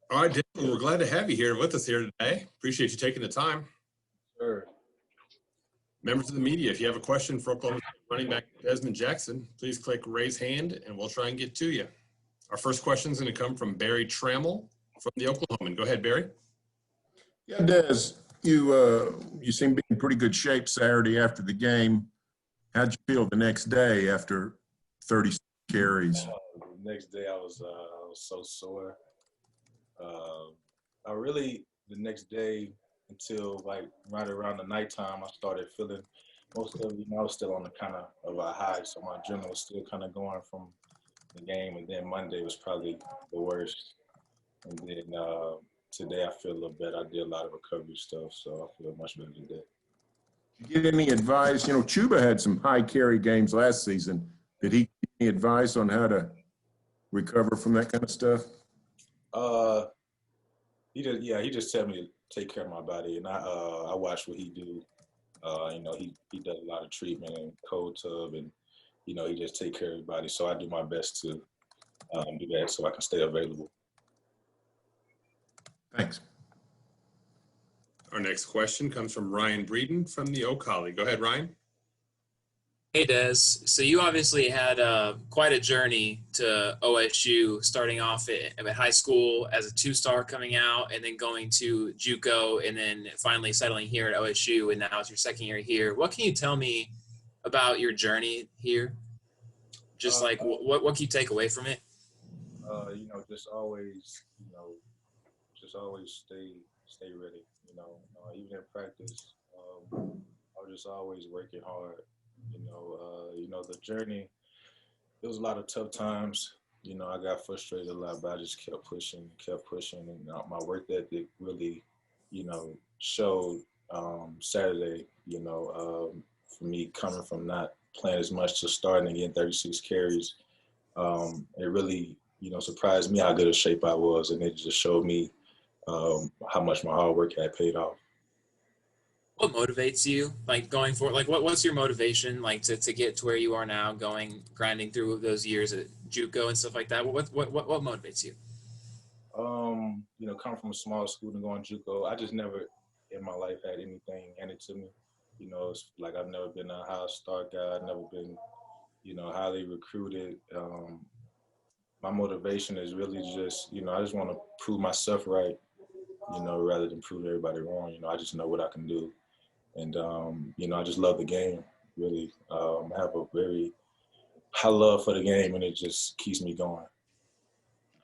All right, Desmond, we're glad to have you here with us here today. Appreciate you taking the time. Sure. Members of the media, if you have a question for Oklahoma State running back Dezmon Jackson, please click raise hand and we'll try and get to you. Our first question is going to come from Barry Trammell from the Oklahoman. Go ahead, Barry. Yeah, Des, you seem to be in pretty good shape Saturday after the game. How'd you feel the next day after 30 carries? The next day I was so sore. The next day until like right around the nighttime, I started feeling most of it. I was still on the kind of a high, so my adrenaline was still kind of going from the game. And then Monday was probably the worst. And then today I feel a little better. I did a lot of recovery stuff, so I feel much better today. Did you get any advice? You know, Chuba had some high carry games last season. Did he give any advice on how to recover from that kind of stuff? He just told me to take care of my body, and I watch what he do. He does a lot of treatment and cold tub, and he just take care of his body. So I do my best to do that so I can stay available. Thanks. Our next question comes from Ryan Breeden from the O'Colly. Go ahead, Ryan. Hey, Des. So you obviously had quite a journey to OSU, starting off at high school as a two-star coming out, and then going to JUCO, and then finally settling here at OSU, and now it's your second year here. What can you tell me about your journey here? Just what can you take away from it? Just always stay ready. Even in practice, I was just always working hard. The journey, there was a lot of tough times. I got frustrated a lot, but I just kept pushing. And my work ethic really, showed Saturday, for me coming from not playing as much to starting and getting 36 carries. It really, surprised me how good a shape I was, and it just showed me how much my hard work had paid off. What motivates you, like going forward? Like, what's your motivation, like to get to where you are now, grinding through those years at JUCO and stuff like that? What motivates you? Coming from a small school and going JUCO, I just never in my life had anything handed to me. It's like I've never been a high star guy. I've never been, highly recruited. My motivation is really just, I just want to prove myself right, rather than prove everybody wrong. I just know what I can do. And, I just love the game, really. I have a very high love for the game, and it just keeps me going.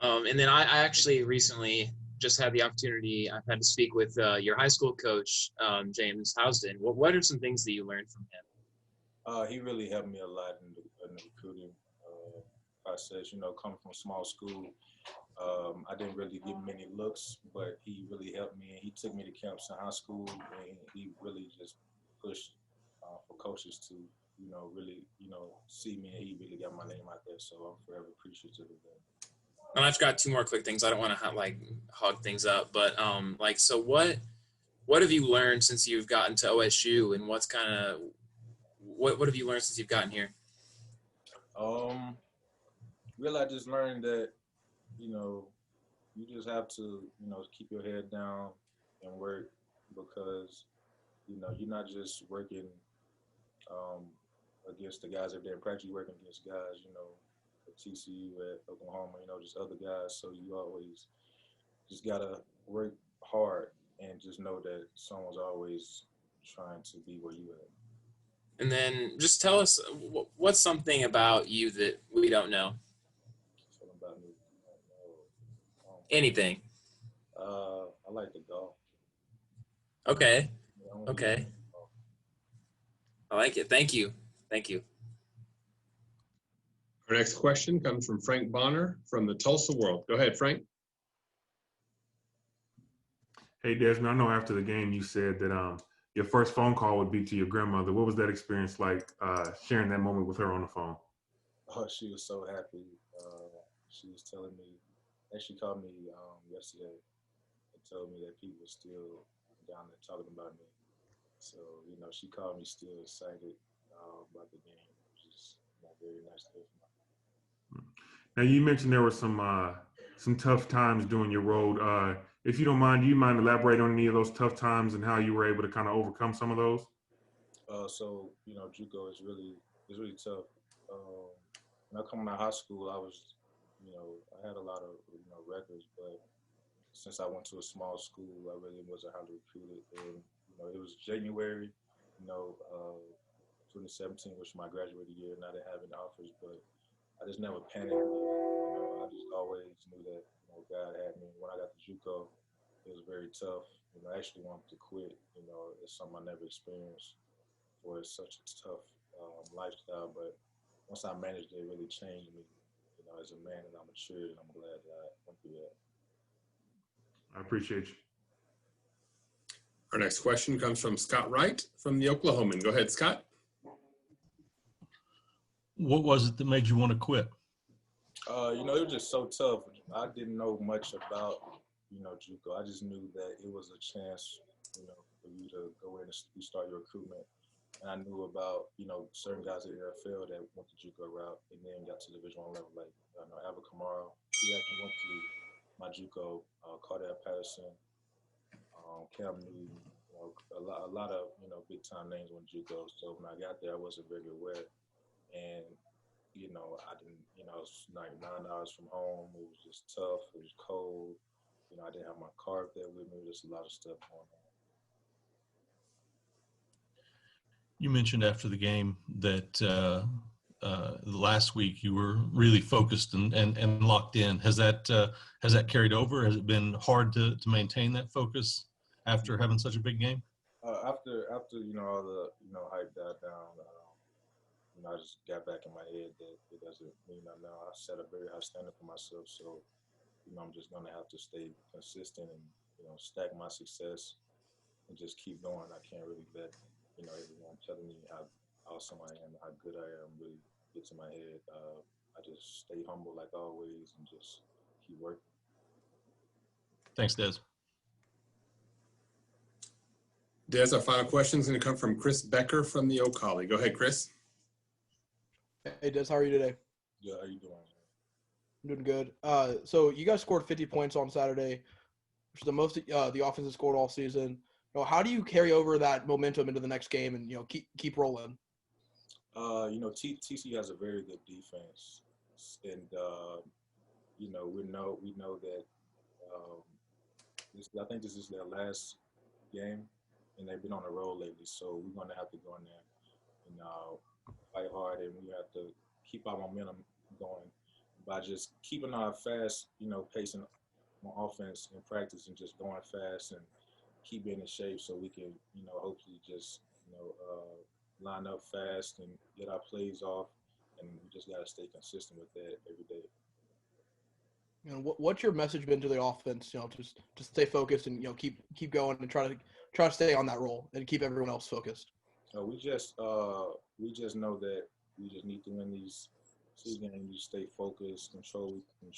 And then I actually recently just had the opportunity, I've had to speak with your high school coach, James Housden. What are some things that you learned from him? He really helped me a lot in the recruiting process. Coming from a small school, I didn't really get many looks, but he really helped me. He took me to camps in high school, and he really just pushed for coaches to, really, see me, and he really got my name out there. So I'm forever appreciative of that. And I've got two more quick things. I don't want to hog things up, but so what have you learned since you've gotten to OSU, and what have you learned since you've gotten here? Really, I just learned that, you just have to, keep your head down and work, because, you're not just working against the guys every day in practice. You're working against guys, at TCU, at Oklahoma, just other guys. So you always just got to work hard and just know that someone's always trying to be where you at. And then just tell us, what's something about you that we don't know? Something about me. Anything. I like to golf. Okay. Yeah, Okay. I like it. Thank you. Our next question comes from Frank Bonner from the Tulsa World. Go ahead, Frank. Hey, Desmond, I know after the game you said that your first phone call would be to your grandmother. What was that experience like, sharing that moment with her on the phone? Oh, she was so happy. She was telling me, and she called me yesterday and told me that people were still down there talking about me. So, she called me still excited about the game, which is very nice to hear from her. Now, you mentioned there were some some tough times during your road. If you don't mind, do you mind elaborating on any of those tough times and how you were able to kind of overcome some of those? So JUCO is really tough. When I come out of high school, I had a lot of records, but since I went to a small school, I really wasn't highly recruited. And it was January, 2017, which was my graduating year, and I didn't have any offers, but I just never panicked. I just always knew that God had me. When I got to JUCO, it was very tough. I actually wanted to quit. It's something I never experienced. For such a tough lifestyle, but once I managed it, it really changed me, as a man, and I matured, and I'm glad that I went through that. I appreciate you. Our next question comes from Scott Wright from the Oklahoman. Go ahead, Scott. What was it that made you want to quit? It was just so tough. I didn't know much about, JUCO. I just knew that it was a chance, for you to go in and start your recruitment. And I knew about, certain guys at the NFL that went the JUCO route and then got to Division I level, like Albert Kamara. He actually went to my JUCO, Cardell Patterson, Cam Newton, a lot of, big time names went JUCO. So when I got there, I wasn't very aware. And, I didn't, it was like 9 hours from home. It was just tough. It was cold. I didn't have my car up there with me. There's a lot of stuff going on. You mentioned after the game that last week you were really focused and locked in. Has that carried over? Has it been hard to maintain that focus after having such a big game? After all the hype died down, I just got back in my head that it doesn't mean nothing now. I set a very high standard for myself, so I'm just gonna have to stay consistent and stack my success and just keep going. I can't really let everyone telling me how awesome I am, how good I am, really gets in my head. I just stay humble like always and just keep working. Thanks, Des. Des, our final question is going to come from Chris Becker from the O'Colly. Go ahead, Chris. Hey, Des, how are you today? Yeah, how you doing? I'm doing good. So you guys scored 50 points on Saturday, which is the most the offense has scored all season. How do you carry over that momentum into the next game and keep rolling? TC has a very good defense, and we know that I think this is their last game, and they've been on the road lately. So we're gonna have to go in there and fight hard, and we have to keep our momentum going by just keeping our fast, pacing on offense in practice and just going fast and keep being in shape so we can, hopefully just, line up fast and get our plays off. And we just got to stay consistent with that every day. What's your message been to the offense? Just stay focused and keep going and try to stay on that role and keep everyone else focused. We just know that we just need to win these games. We stay focused, control. We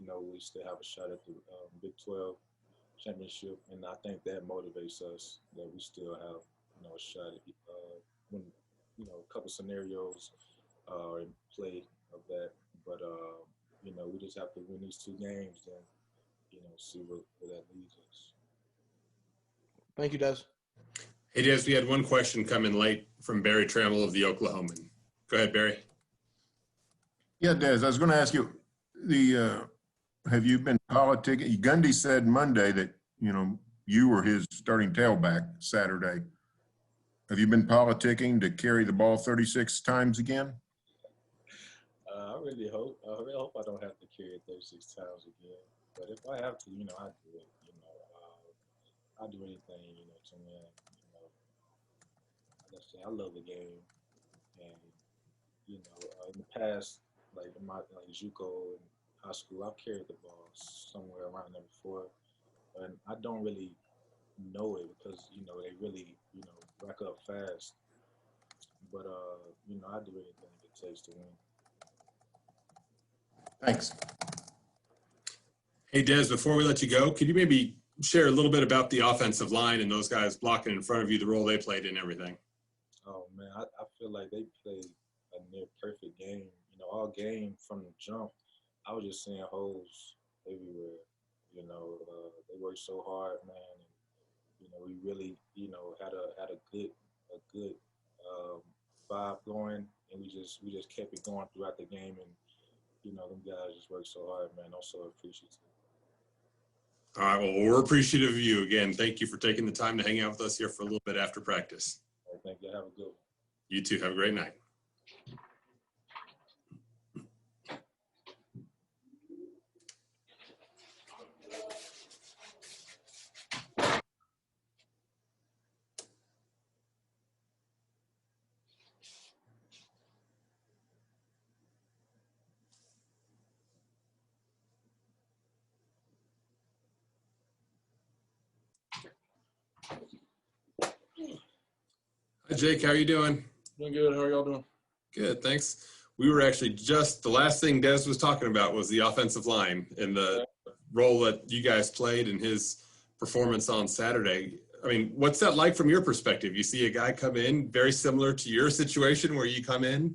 know we still have a shot at the Big 12 championship, and I think that motivates us that we still have a shot at when a couple scenarios in play of that. But we just have to win these 2 games and see where that leads us. Thank you, Des. Hey, Des, we had one question come in late from Barry Trammell of the Oklahoman. Go ahead, Barry. Yeah, Des, I was going to ask you, have you been politicking? Gundy said Monday that, you were his starting tailback Saturday. Have you been politicking to carry the ball 36 times again? I really hope I don't have to carry it 36 times again. But if I have to, I do it. I'll do anything, to win. Like I said, I love the game, and in the past, like in my JUCO and high school, I've carried the ball somewhere around there before, and I don't really know it because they really rack up fast. But I do anything it takes to win. Thanks. Hey, Des, before we let you go, could you maybe share a little bit about the offensive line and those guys blocking in front of you, the role they played and everything? Oh man, I feel like they played a near perfect game. all game from the jump, I was just seeing holes everywhere. You know, they worked so hard, man. And, you know, we really, you know, had a good vibe going, and we just kept it going throughout the game. And you know, them guys just worked so hard, man. I'm so appreciative. All right, well, we're appreciative of you. Again, thank you for taking the time to hang out with us here for a little bit after practice. I think you have a good one. You too. Have a great night. Hi, Jake. How are you doing? Doing good. How are y'all doing? Good, thanks. We were actually just, the last thing Des was talking about was the offensive line and the role that you guys played in his performance on Saturday. I mean, what's that like from your perspective? You see a guy come in very similar to your situation where you come in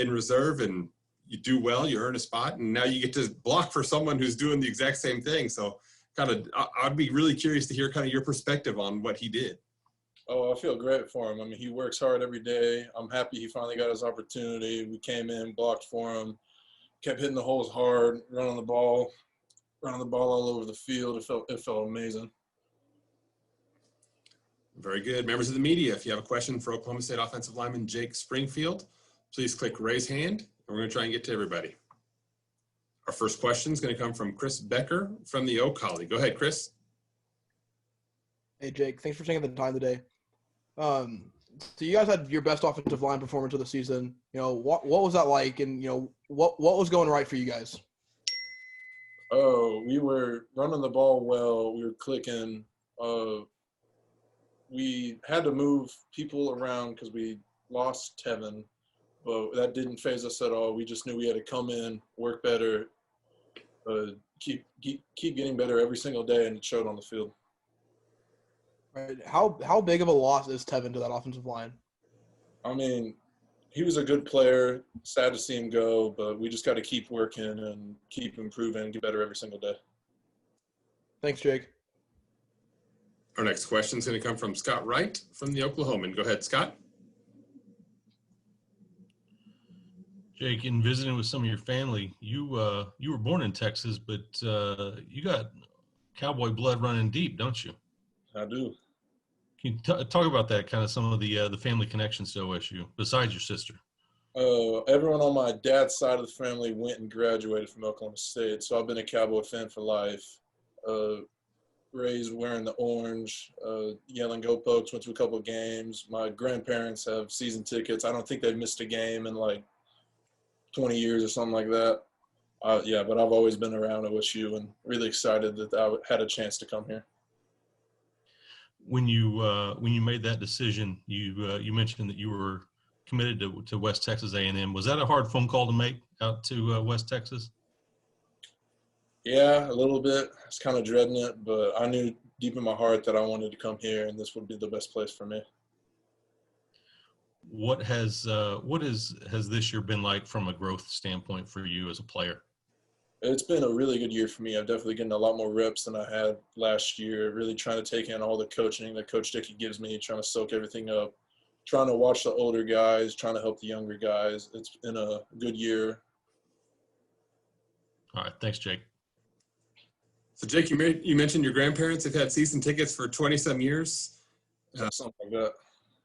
reserve and you do well, you earn a spot, and now you get to block for someone who's doing the exact same thing. So kind of, I'd be really curious to hear kind of your perspective on what he did. Oh, I feel great for him. I mean, he works hard every day. I'm happy he finally got his opportunity. We came in, blocked for him, kept hitting the holes hard, running the ball all over the field. It felt amazing. Very good. Members of the media, if you have a question for Oklahoma State offensive lineman Jake Springfield, please click raise hand, and we're going to try and get to everybody. Our first question is going to come from Chris Becker from the Oak Collie. Go ahead, Chris. Hey, Jake. Thanks for taking the time today. So you guys had your best offensive line performance of the season. You know, what was that like, and you know, what was going right for you guys? Oh, we were running the ball well. We were clicking. We had to move people around because we lost Tevin, but that didn't phase us at all. We just knew we had to come in, work better, keep getting better every single day, and it showed on the field. Right. How big of a loss is Tevin to that offensive line? I mean, he was a good player. Sad to see him go, but we just got to keep working and keep improving and get better every single day. Thanks, Jake. Our next question is going to come from Scott Wright from the Oklahoman. Go ahead, Scott. Jake, in visiting with some of your family, you were born in Texas, but you got Cowboy blood running deep, don't you? I do. Can you talk about that, kind of some of the family connections to OSU, besides your sister? Everyone on my dad's side of the family went and graduated from Oklahoma State, so I've been a Cowboy fan for life. Raised wearing the orange, yelling "Go Pokes." Went to a couple of games. My grandparents have season tickets. I don't think they've missed a game in like 20 years or something like that. Yeah, but I've always been around OSU and really excited that I had a chance to come here. When you made that decision, you mentioned that you were committed to West Texas A&M. Was that a hard phone call to make out to West Texas? Yeah, a little bit. I was kind of dreading it, but I knew deep in my heart that I wanted to come here, and this would be the best place for me. What has this year been like from a growth standpoint for you as a player? It's been a really good year for me. I've definitely gotten a lot more reps than I had last year, really trying to take in all the coaching that Coach Dickey gives me, trying to soak everything up, trying to watch the older guys, trying to help the younger guys. It's been a good year. All right. Thanks, Jake. So, Jake, you mentioned your grandparents have had season tickets for 20-some years. Something like that.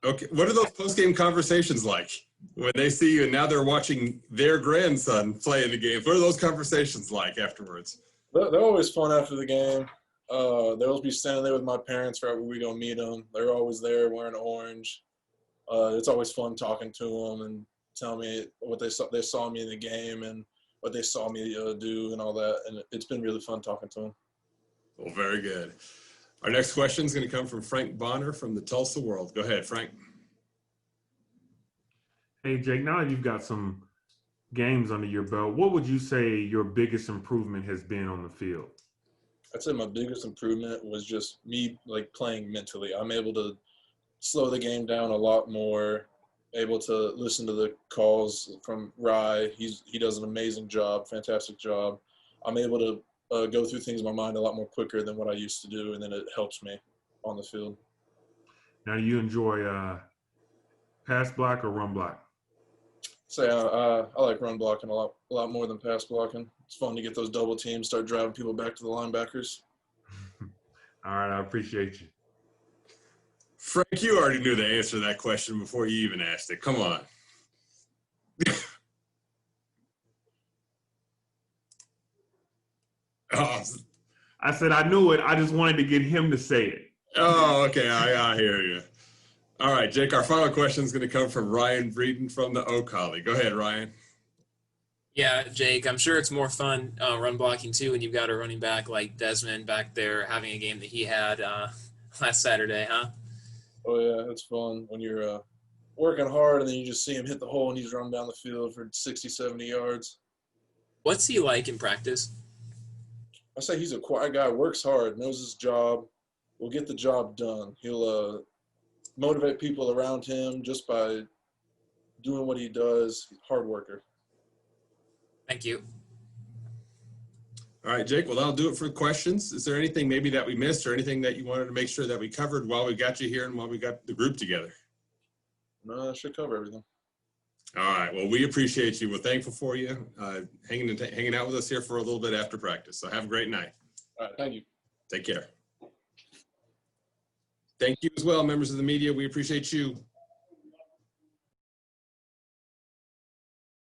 Okay. What are those post-game conversations like when they see you and now they're watching their grandson play in the game? What are those conversations like afterwards? They're always fun after the game. They'll always be standing there with my parents right where we go meet them. They're always there wearing orange. It's always fun talking to them and telling me what they saw me in the game and what they saw me do and all that. And it's been really fun talking to them. Well, very good. Our next question is going to come from Frank Bonner from the Tulsa World. Go ahead, Frank. Hey, Jake, now that you've got some games under your belt, what would you say your biggest improvement has been on the field? I'd say my biggest improvement was just me like playing mentally. I'm able to slow the game down a lot more, able to listen to the calls from Rye. He does an amazing job, fantastic job. I'm able to go through things in my mind a lot more quicker than what I used to do, and then it helps me on the field. Now, do you enjoy pass block or run block? Say I like run blocking a lot more than pass blocking. It's fun to get those double teams, start driving people back to the linebackers. All right, I appreciate you. Frank, you already knew the answer to that question before you even asked it. Come on. Oh, I said I knew it. I just wanted to get him to say it. oh, okay. I hear you. All right, Jake, our final question is going to come from Ryan Breeden from the Oak Holly. Go ahead, Ryan. Yeah, Jake, I'm sure it's more fun run blocking too when you've got a running back like Desmond back there having a game that he had last Saturday, huh? Oh yeah, it's fun when you're working hard and then you just see him hit the hole and he's running down the field for 60, 70 yards. What's he like in practice? I say he's a quiet guy, works hard, knows his job, will get the job done. He'll motivate people around him just by doing what he does. Hard worker. Thank you. All right, Jake, well, that'll do it for questions. Is there anything maybe that we missed or anything that you wanted to make sure that we covered while we got you here and while we got the group together? No, that should cover everything. All right, well, we appreciate you. We're thankful for you hanging out with us here for a little bit after practice. So have a great night. All right, thank you. Take care. Thank you as well, members of the media. We appreciate you.